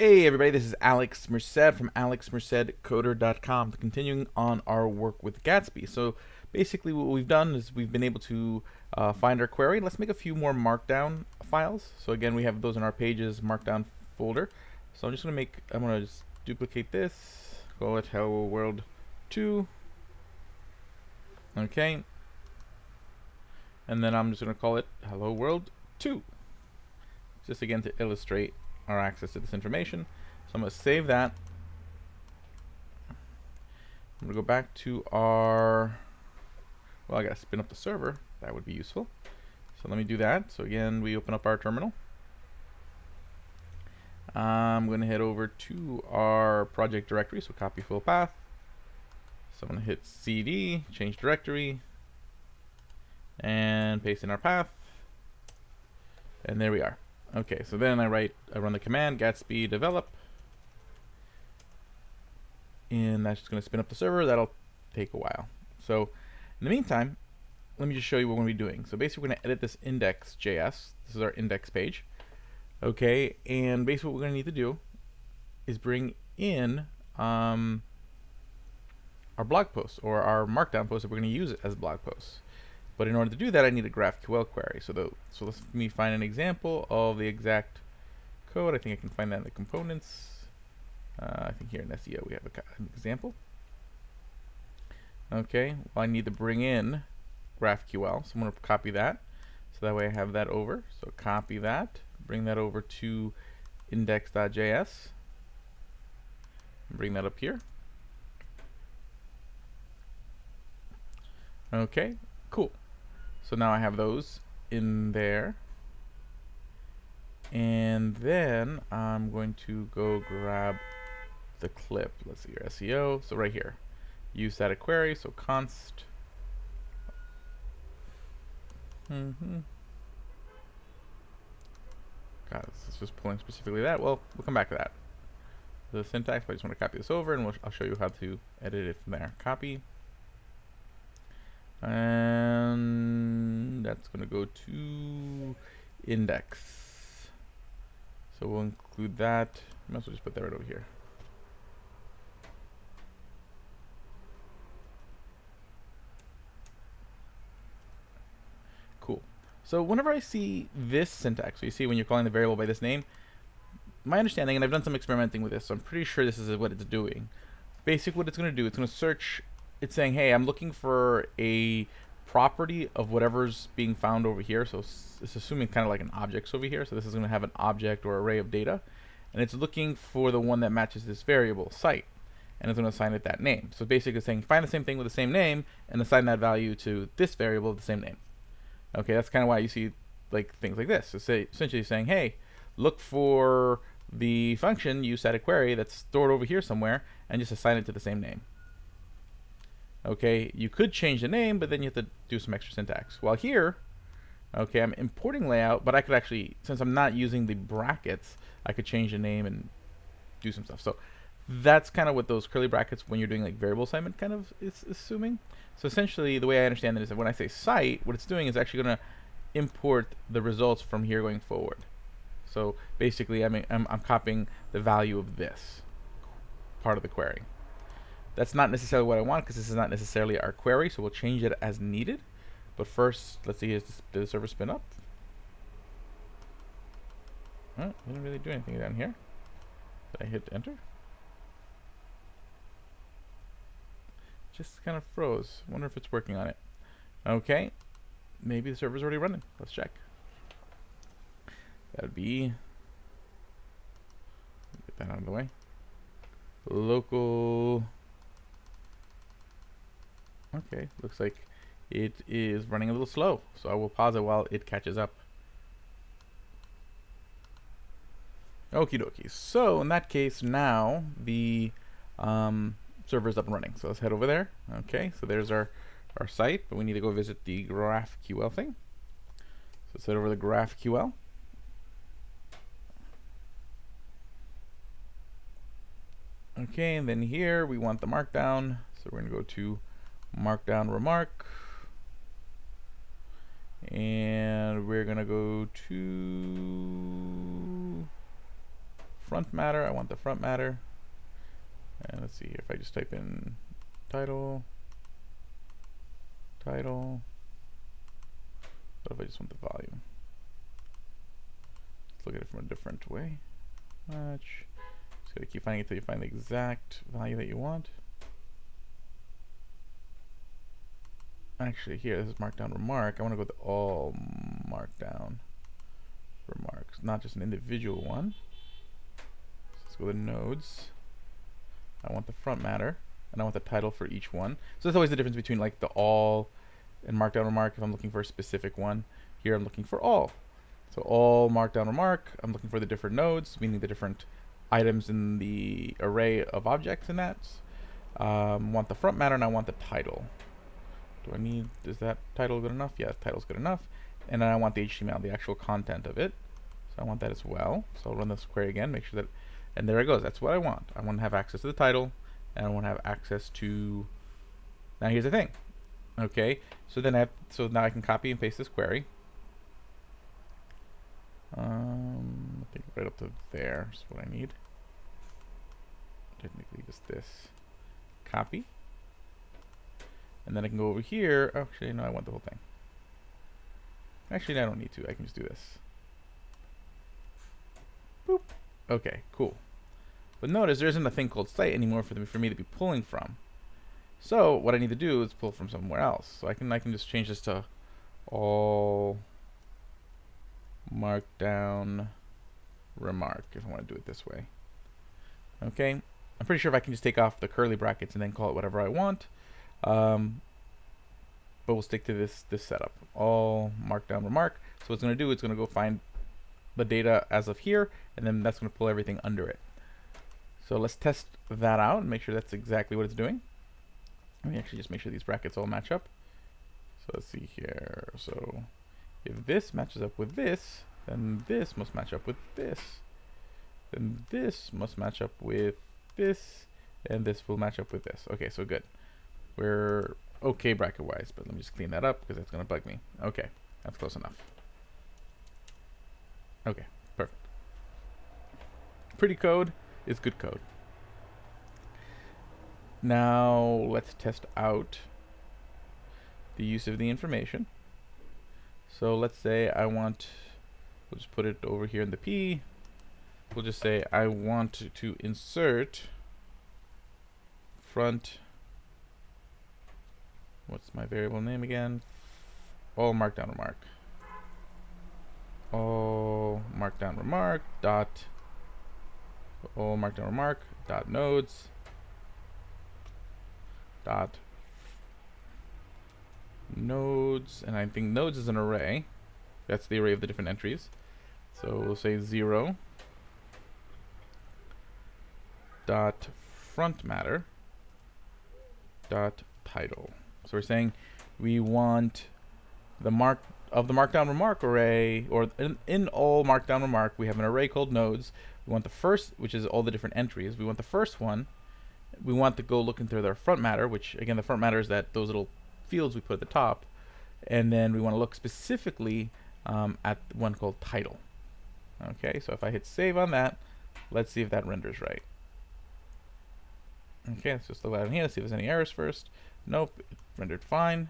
Hey everybody, this is Alex Merced from alexmercedcoder.com, continuing on our work with Gatsby. So basically what we've done is we've been able to find our query. Let's make a few more markdown files. So again, we have those in our pages markdown folder. So I'm going to just duplicate this, call it hello world 2. Okay. And then I'm just going to call it hello world 2. Just again to illustrate our access to this information. So I'm going to save that. I'm going to go back to our, well, I got to spin up the server. That would be useful. So let me do that. So again, we open up our terminal. I'm going to head over to our project directory. So copy full path. So I'm going to hit CD, change directory, and paste in our path. And there we are. Okay, so then I run the command Gatsby develop, and that's just going to spin up the server. That'll take a while. So in the meantime, let me just show you what we're going to be doing. So basically, we're going to edit this index.js. This is our index page. Okay, and basically what we're going to need to do is bring in our blog posts or our markdown posts that we're going to use it as blog posts. But in order to do that, I need a GraphQL query. So let me find an example of the exact code. I think I can find that in the components. I think here in SEO we have an example. Okay, well I need to bring in GraphQL. So I'm going to copy that. So that way I have that over. So copy that, bring that over to index.js. Bring that up here. Okay, cool. So now I have those in there. And then I'm going to go grab the clip. Let's see your SEO. So right here, use static query. So const. God, this is just pulling specifically that. Well, we'll come back to that. The syntax, but I just want to copy this over, and I'll show you how to edit it from there. Copy. And that's going to go to index. So we'll include that. I might as well just put that right over here. Cool. So whenever I see this syntax, so you see when you're calling the variable by this name, my understanding, and I've done some experimenting with this, so I'm pretty sure this is what it's doing. Basically what it's going to do, it's going to search. It's saying, hey, I'm looking for a property of whatever's being found over here. So it's assuming kind of like an object's over here. So this is going to have an object or array of data. And it's looking for the one that matches this variable, site. And it's going to assign it that name. So basically it's saying, find the same thing with the same name and assign that value to this variable of the same name. Okay, that's kind of why you see like things like this. It's essentially saying, hey, look for the function, use static query that's stored over here somewhere, and just assign it to the same name. Okay, you could change the name, but then you have to do some extra syntax. While here, okay, I'm importing layout, but I could actually, since I'm not using the brackets, I could change the name and do some stuff. So that's kind of what those curly brackets, when you're doing like variable assignment, kind of is assuming. So essentially, the way I understand it is that when I say site, what it's doing is actually going to import the results from here going forward. So basically, I'm copying the value of this part of the query. That's not necessarily what I want, because this is not necessarily our query, so we'll change it as needed. But first, let's see, did the server spin up? Oh, didn't really do anything down here. Did I hit enter? Just kind of froze. Wonder if it's working on it. Okay, maybe the server's already running. Let's check. That would be, get that out of the way. Local. Okay, looks like it is running a little slow, so I will pause it while it catches up. Okie dokie. So in that case, now the server is up and running. So let's head over there. Okay, so there's our site, but we need to go visit the GraphQL thing. So let's head over to the GraphQL. Okay, and then here we want the markdown. So we're going to go to markdown remark. And we're going to go to front matter. I want the front matter. And let's see here, if I just type in title. What if I just want the volume? Let's look at it from a different way. Match. Just gotta keep finding it until you find the exact value that you want. Actually, here, this is markdown remark. I want to go with all markdown remarks, not just an individual one. So let's go to nodes. I want the front matter, and I want the title for each one. So that's always the difference between like the all and markdown remark. If I'm looking for a specific one, here I'm looking for all. So all markdown remark, I'm looking for the different nodes, meaning the different items in the array of objects in that. Want the front matter, and I want the title. Is that title good enough? Yeah, title's good enough. And then I want the HTML, the actual content of it. So I want that as well. So I'll run this query again, make sure that, and there it goes. That's what I want. I want to have access to the title, and I want to have access to, now here's the thing. Okay, so then so now I can copy and paste this query. I think right up to there is what I need. Technically just this. Copy. And then I can go over here. Oh, actually, no, I want the whole thing. Actually, I don't need to. I can just do this. Boop. Okay, cool. But notice there isn't a thing called site anymore for me to be pulling from. So what I need to do is pull from somewhere else. So I can just change this to all markdown remark if I want to do it this way. Okay, I'm pretty sure if I can just take off the curly brackets and then call it whatever I want. But we'll stick to this setup. All markdown remark. So what it's going to do, it's going to go find the data as of here, and then that's going to pull everything under it. So let's test that out and make sure that's exactly what it's doing. Let me actually just make sure these brackets all match up. So let's see here. So if this matches up with this, then this must match up with this. Then this must match up with this, and this will match up with this. Okay, so good. We're okay bracket-wise, but let me just clean that up because that's going to bug me. Okay, that's close enough. Okay, perfect. Pretty code is good code. Now let's test out the use of the information. So let's say I want, we'll just put it over here in the P. We'll just say I want to insert front, what's my variable name again? All markdown remark. All markdown remark dot all markdown remark dot nodes dot nodes, and I think nodes is an array. That's the array of the different entries. So we'll say 0 dot front matter dot title. So we're saying we want the mark of the markdown remark array, or in all markdown remark, we have an array called nodes. We want the first, which is all the different entries. We want the first one. We want to go look into their front matter, which again, the front matter is that those little fields we put at the top. And then we want to look specifically at one called title. Okay, so if I hit save on that, let's see if that renders right. Okay, let's just look at it here, see if there's any errors first. Nope, it rendered fine.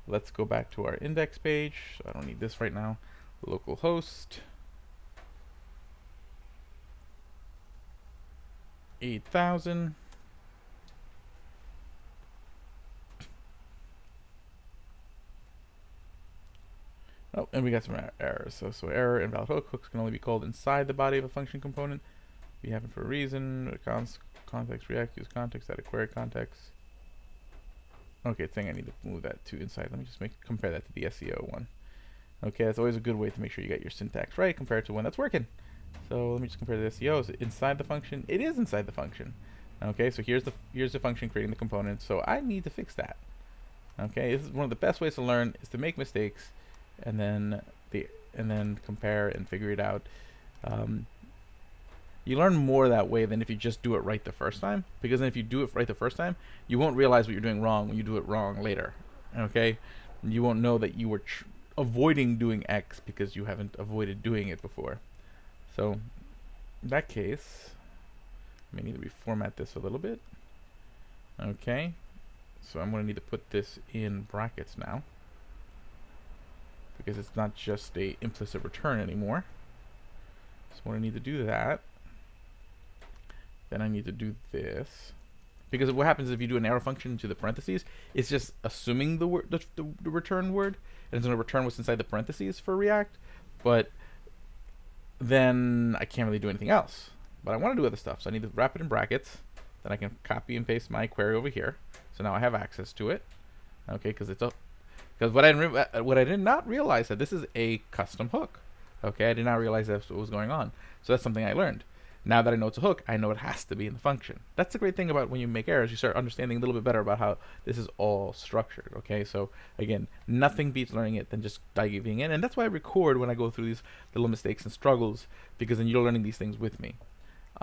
Let's go back to our index page. So I don't need this right now. Localhost 8000. Oh, and we got some errors. So error, invalid hook. Hooks can only be called inside the body of a function component. We have it for a reason. Context, React, use context, add a query context. Okay, I think I need to move that to inside. Let me just compare that to the SEO one. Okay, that's always a good way to make sure you get your syntax right compared to one that's working. So let me just compare the SEO. Is it inside the function? It is inside the function. Okay, so here's the function creating the component. So I need to fix that. Okay, this is one of the best ways to learn, is to make mistakes and then compare and figure it out. You learn more that way than if you just do it right the first time, because then if you do it right the first time, you won't realize what you're doing wrong when you do it wrong later. Okay, and you won't know that you were avoiding doing X because you haven't avoided doing it before. So In that case, I may need to reformat this a little bit. Okay, so I'm going to need to put this in brackets now, because it's not just a implicit return anymore. So when I need to do that, then I need to do this. Because what happens is if you do an arrow function to the parentheses, it's just assuming the word, the return word, and it's going to return what's inside the parentheses for React. But then I can't really do anything else. But I want to do other stuff, so I need to wrap it in brackets. Then I can copy and paste my query over here. So now I have access to it. Okay, because it's a because what I did not realize that this is a custom hook. Okay, I did not realize that's what was going on. So that's something I learned. Now that I know it's a hook, I know it has to be in the function. That's the great thing about when you make errors. You start understanding a little bit better about how this is all structured. Okay, so again, nothing beats learning it than just diving in. And that's why I record when I go through these little mistakes and struggles, because then you're learning these things with me.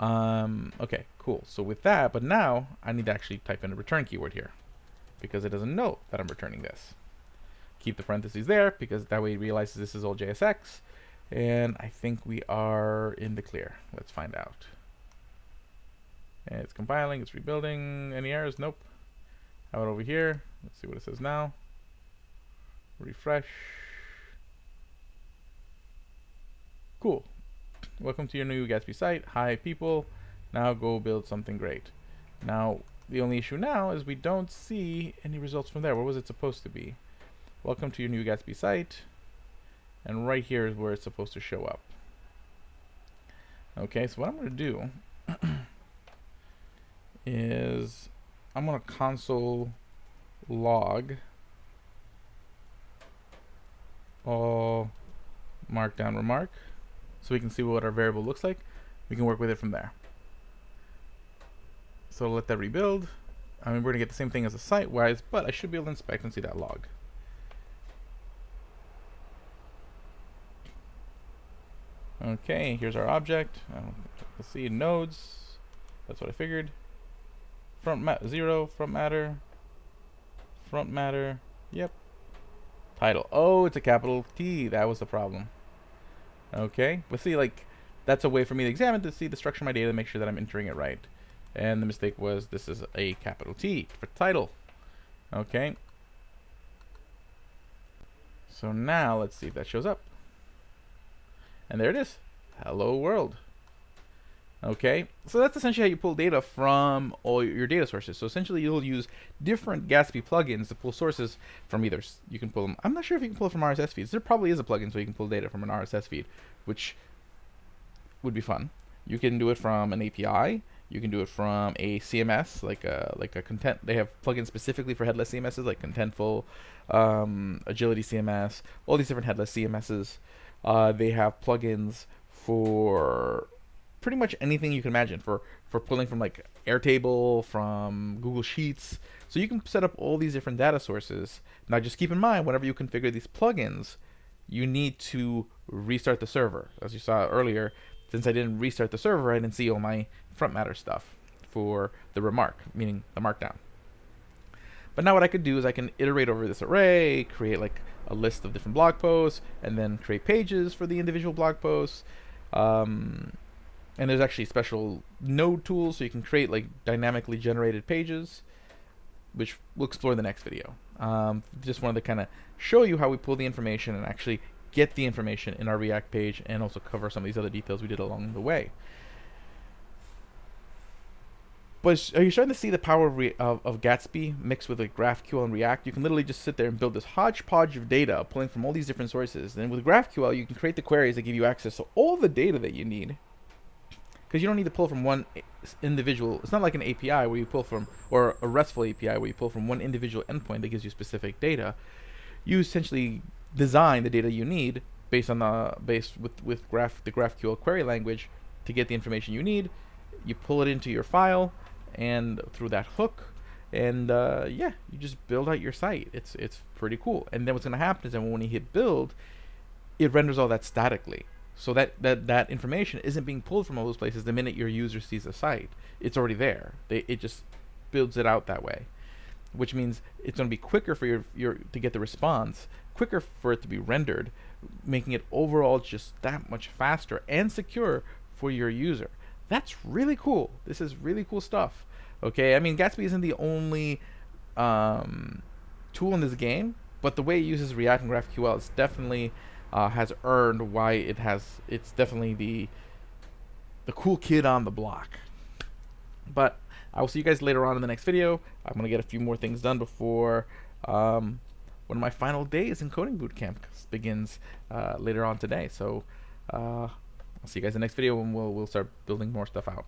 Okay, cool. So with that, but now I need to actually type in a return keyword here, because it doesn't know that I'm returning this. Keep the parentheses there, because that way it realizes this is all JSX. And I think we are in the clear. Let's find out. And it's compiling, it's rebuilding. Any errors? Nope. How about over here? Let's see what it says now. Refresh. Cool. Welcome to your new Gatsby site. Hi people. Now go build something great. Now the only issue now is we don't see any results from there. What was it supposed to be? Welcome to your new Gatsby site. And right here is where it's supposed to show up. Okay, so what I'm going to do is I'm going to console log all markdown remark, so we can see what our variable looks like. We can work with it from there. So let that rebuild. I mean, we're going to get the same thing as the site-wise, but I should be able to inspect and see that log. Okay, here's our object. Let's see, nodes. That's what I figured. Zero, front matter. Yep. Title. Oh, it's a capital T. That was the problem. Okay, but see, like, that's a way for me to examine to see the structure of my data, make sure that I'm entering it right. And the mistake was this is a capital T for title. Okay. So now let's see if that shows up. And there it is. Hello world. Okay, so that's essentially how you pull data from all your data sources. So essentially you'll use different Gatsby plugins to pull sources from either, you can pull them, I'm not sure if you can pull it from RSS feeds. There probably is a plugin so you can pull data from an RSS feed, which would be fun. You can do it from an API. You can do it from a CMS, like a content. They have plugins specifically for headless CMSs, like Contentful, Agility CMS, all these different headless CMSs. They have plugins for pretty much anything you can imagine, for pulling from like Airtable, from Google Sheets. So you can set up all these different data sources. Now just keep in mind, whenever you configure these plugins, you need to restart the server. As you saw earlier, since I didn't restart the server, I didn't see all my front matter stuff for the remark, meaning the markdown. But now what I could do is I can iterate over this array, create like a list of different blog posts, and then create pages for the individual blog posts. And there's actually special node tools, so you can create like dynamically generated pages, which we'll explore in the next video. Just wanted to kind of show you how we pull the information and actually get the information in our React page, and also cover some of these other details we did along the way. But are you starting to see the power of Gatsby mixed with like GraphQL and React? You can literally just sit there and build this hodgepodge of data, pulling from all these different sources. And with GraphQL, you can create the queries that give you access to all the data that you need. Because you don't need to pull from one individual. It's not like an API where you pull from, or a RESTful API where you pull from one individual endpoint that gives you specific data. You essentially design the data you need based on the the GraphQL query language to get the information you need. You pull it into your file, and through that hook, and yeah, you just build out your site. It's pretty cool. And then what's going to happen is that when you hit build, it renders all that statically, so that information isn't being pulled from all those places the minute your user sees the site. It's already there. It just builds it out that way, which means it's going to be quicker for your to get the response, quicker for it to be rendered, making it overall just that much faster and secure for your user. That's really cool. This is really cool stuff. Okay, I mean, Gatsby isn't the only tool in this game, but the way it uses React and GraphQL, it's definitely has earned why it's definitely the cool kid on the block. But I will see you guys later on in the next video. I'm gonna get a few more things done before one of my final days in coding bootcamp begins later on today. So I'll see you guys in the next video, and we'll start building more stuff out.